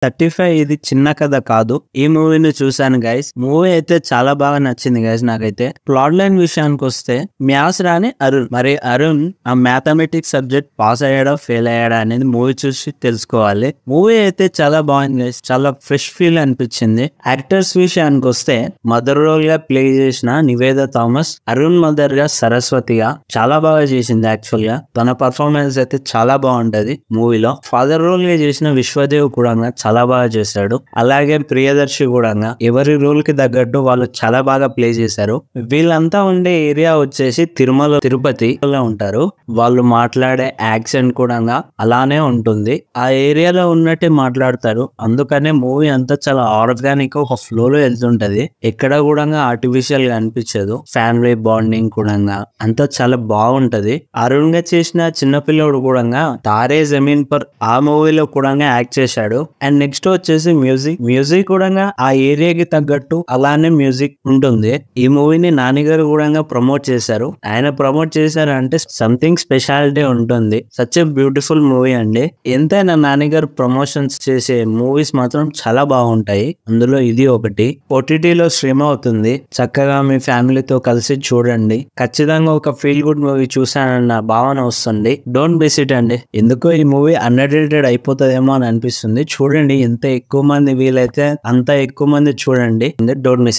35 ఇది చిన్న కథ కాదు. ఈ మూవీని చూశాను గైస్. మూవీ అయితే చాలా బాగా నచ్చింది గైస్ నాకైతే. ప్లాట్ లైన్ విషయానికి వస్తే మ్యాథ్స్ రాని అరుణ్. మరి అరుణ్ ఆ మ్యాథమెటిక్స్ సబ్జెక్ట్ పాస్ అయ్యాడా ఫెయిల్ అయ్యాడా అనేది మూవీ చూసి తెలుసుకోవాలి. మూవీ అయితే చాలా బాగుంది గైస్. చాలా ఫ్రెష్ ఫీల్ అనిపించింది. యాక్టర్స్ విషయానికి వస్తే మదర్ రోల్ గా ప్లే చేసిన నివేద థామస్, అరుణ్ మదర్ గా సరస్వతిగా చాలా బాగా చేసింది. యాక్చువల్ గా తన పర్ఫార్మెన్స్ అయితే చాలా బాగుంటది మూవీలో. ఫాదర్ రోల్ గా చేసిన విశ్వదేవ్ కూడా చాలా బాగా చేశాడు. అలాగే ప్రియదర్శి కూడా ఎవరి రోల్ కి తగ్గట్టు వాళ్ళు చాలా బాగా ప్లే చేశారు. వీళ్ళంతా ఉండే ఏరియా వచ్చేసి తిరుమల తిరుపతి ఉంటారు. వాళ్ళు మాట్లాడే యాక్సెంట్ కూడా అలానే ఉంటుంది. ఆ ఏరియాలో ఉన్నట్టే మాట్లాడతారు. అందుకనే మూవీ అంతా చాలా ఆర్గానిక్ ఒక ఫ్లో లో వెళ్తుంటది. ఎక్కడ కూడా ఆర్టిఫిషియల్ గా అనిపించదు. ఫ్యామిలీ బాండింగ్ కూడా అంతా చాలా బాగుంటది. అరుణ్ గా చేసిన చిన్నపిల్లడు కూడా తారే జమీన్ పర్ ఆ మూవీలో కూడా యాక్ట్ చేశాడు. అండ్ నెక్స్ట్ వచ్చేసి మ్యూజిక్ కూడా ఆ ఏరియాకి తగ్గట్టు అలానే మ్యూజిక్ ఉంటుంది. ఈ మూవీని నానిగారు కూడా ప్రమోట్ చేశారు. ఆయన ప్రమోట్ చేశారు అంటే సంథింగ్ స్పెషాలిటీ ఉంటుంది. సచ్ ఎ బ్యూటిఫుల్ మూవీ అండి. ఎంతైనా నానిగారు ప్రమోషన్స్ చేసే మూవీస్ మాత్రం చాలా బాగుంటాయి. అందులో ఇది ఒకటి. ఓటీటీలో స్ట్రీమ్ అవుతుంది. చక్కగా మీ ఫ్యామిలీతో కలిసి చూడండి. ఖచ్చితంగా ఒక ఫీల్ గుడ్ మూవీ చూసానన్న భావన వస్తుంది. డోంట్ మిస్ ఇట్ అండి. ఎందుకో ఈ మూవీ అన్అడిటెడ్ అయిపోతుందేమో అని అనిపిస్తుంది. చూడండి, ఎంత ఎక్కువ మంది వీలైతే అంత ఎక్కువ మంది చూడండి. Don't miss it.